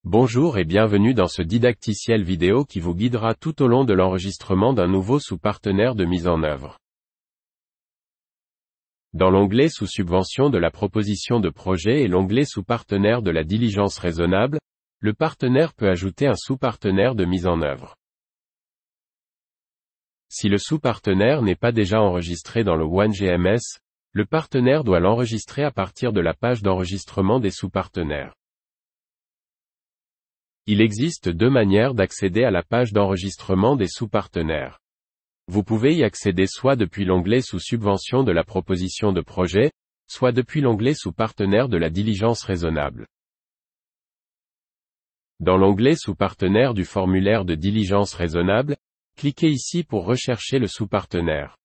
Bonjour et bienvenue dans ce didacticiel vidéo qui vous guidera tout au long de l'enregistrement d'un nouveau sous-partenaire de mise en œuvre. Dans l'onglet sous subvention de la proposition de projet et l'onglet sous partenaire de la diligence raisonnable, le partenaire peut ajouter un sous-partenaire de mise en œuvre. Si le sous-partenaire n'est pas déjà enregistré dans le OneGMS, le partenaire doit l'enregistrer à partir de la page d'enregistrement des sous-partenaires. Il existe deux manières d'accéder à la page d'enregistrement des sous-partenaires. Vous pouvez y accéder soit depuis l'onglet sous subvention de la proposition de projet, soit depuis l'onglet sous partenaire de la diligence raisonnable. Dans l'onglet sous partenaire du formulaire de diligence raisonnable, cliquez ici pour rechercher le sous-partenaire.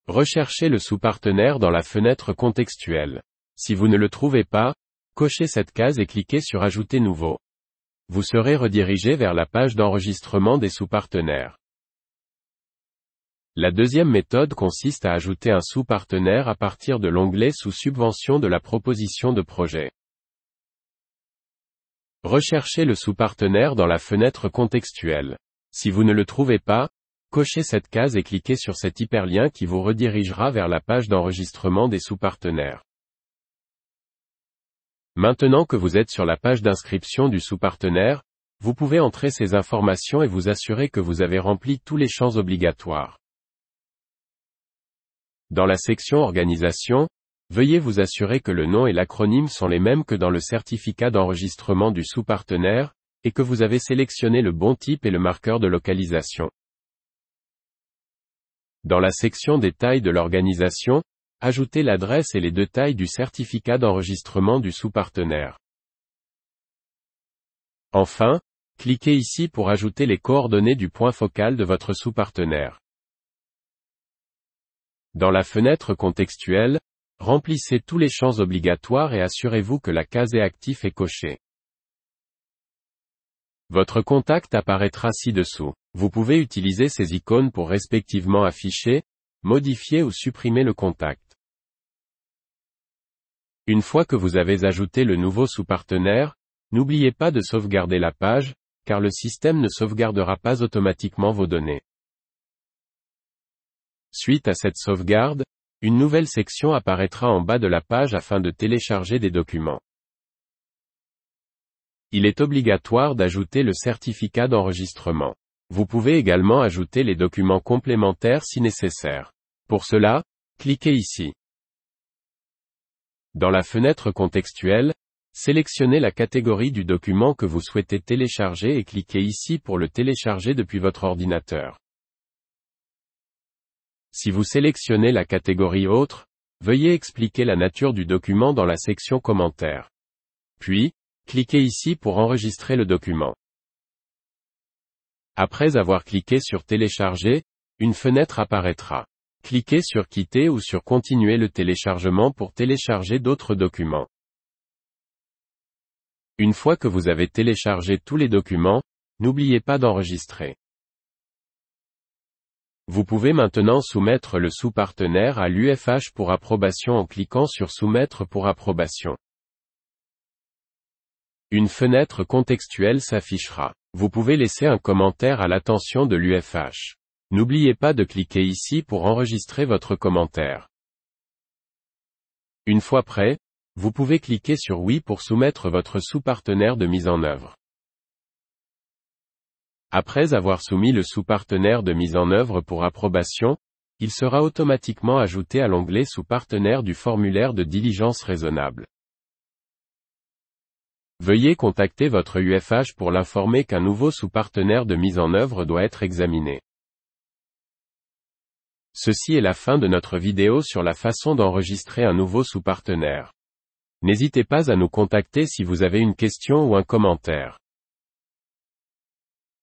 Recherchez le sous-partenaire dans la fenêtre contextuelle. Si vous ne le trouvez pas, cochez cette case et cliquez sur Ajouter nouveau. Vous serez redirigé vers la page d'enregistrement des sous-partenaires. La deuxième méthode consiste à ajouter un sous-partenaire à partir de l'onglet sous subvention de la proposition de projet. Recherchez le sous-partenaire dans la fenêtre contextuelle. Si vous ne le trouvez pas, cochez cette case et cliquez sur cet hyperlien qui vous redirigera vers la page d'enregistrement des sous-partenaires. Maintenant que vous êtes sur la page d'inscription du sous-partenaire, vous pouvez entrer ces informations et vous assurer que vous avez rempli tous les champs obligatoires. Dans la section Organisation, veuillez vous assurer que le nom et l'acronyme sont les mêmes que dans le certificat d'enregistrement du sous-partenaire, et que vous avez sélectionné le bon type et le marqueur de localisation. Dans la section Détails de l'organisation, ajoutez l'adresse et les détails du certificat d'enregistrement du sous-partenaire. Enfin, cliquez ici pour ajouter les coordonnées du point focal de votre sous-partenaire. Dans la fenêtre contextuelle, remplissez tous les champs obligatoires et assurez-vous que la case est active et cochée. Votre contact apparaîtra ci-dessous. Vous pouvez utiliser ces icônes pour respectivement afficher, modifier ou supprimer le contact. Une fois que vous avez ajouté le nouveau sous-partenaire, n'oubliez pas de sauvegarder la page, car le système ne sauvegardera pas automatiquement vos données. Suite à cette sauvegarde, une nouvelle section apparaîtra en bas de la page afin de télécharger des documents. Il est obligatoire d'ajouter le certificat d'enregistrement. Vous pouvez également ajouter les documents complémentaires si nécessaire. Pour cela, cliquez ici. Dans la fenêtre contextuelle, sélectionnez la catégorie du document que vous souhaitez télécharger et cliquez ici pour le télécharger depuis votre ordinateur. Si vous sélectionnez la catégorie Autres, veuillez expliquer la nature du document dans la section Commentaires. Puis, cliquez ici pour enregistrer le document. Après avoir cliqué sur Télécharger, une fenêtre apparaîtra. Cliquez sur Quitter ou sur Continuer le téléchargement pour télécharger d'autres documents. Une fois que vous avez téléchargé tous les documents, n'oubliez pas d'enregistrer. Vous pouvez maintenant soumettre le sous-partenaire à l'UFH pour approbation en cliquant sur Soumettre pour approbation. Une fenêtre contextuelle s'affichera. Vous pouvez laisser un commentaire à l'attention de l'UFH. N'oubliez pas de cliquer ici pour enregistrer votre commentaire. Une fois prêt, vous pouvez cliquer sur Oui pour soumettre votre sous-partenaire de mise en œuvre. Après avoir soumis le sous-partenaire de mise en œuvre pour approbation, il sera automatiquement ajouté à l'onglet sous partenaire du formulaire de diligence raisonnable. Veuillez contacter votre UFH pour l'informer qu'un nouveau sous-partenaire de mise en œuvre doit être examiné. Ceci est la fin de notre vidéo sur la façon d'enregistrer un nouveau sous-partenaire. N'hésitez pas à nous contacter si vous avez une question ou un commentaire.